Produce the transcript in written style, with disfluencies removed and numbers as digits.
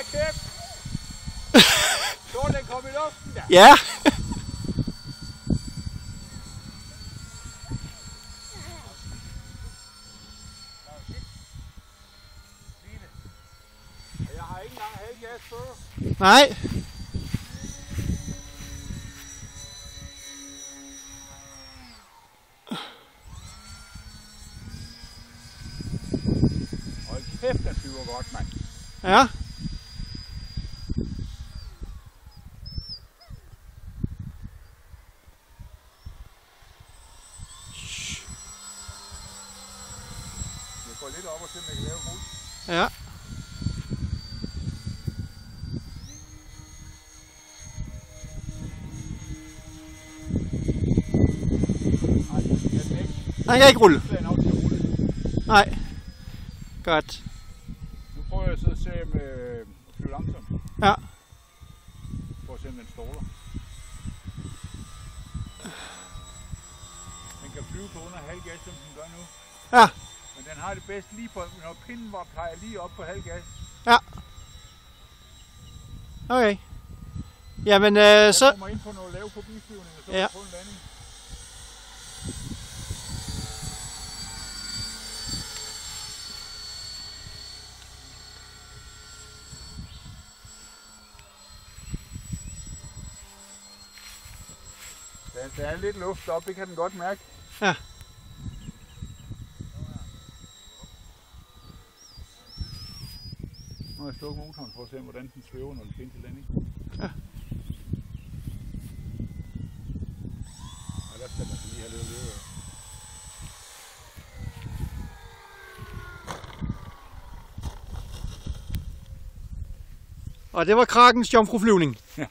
da kæft! Så den kom i luften der. Ja. Jeg har ikke engang halvgas på. Nej. Hold kæft, den flyver godt, mand. Ja. Jeg går lidt op og se, om jeg kan lave en hul. Ja. Nej, den kan ikke. Han kan ikke rulle. Så er jeg nok til at rulle. Nej. Godt. Nu prøver jeg så at se med at flyve langsomt. Ja. For at se, om den ståler. Den kan flyve på under halv gas, som den gør nu. Ja. Men den har det bedst lige på, når pinden var peger lige op på halv gas. Ja. Okay. Jamen, Jeg så... kommer ind på noget lav forbiflyvning, og så Ja. få en landing. Der er lidt luft op, det kan den godt mærke. Ja. Nu har jeg slukket motoren for at se, hvordan den svæver, når den skal ind til landing. Ja. Og der skal man lige have lidt at leve af. Og det var Krakens jomfruflyvning. Ja.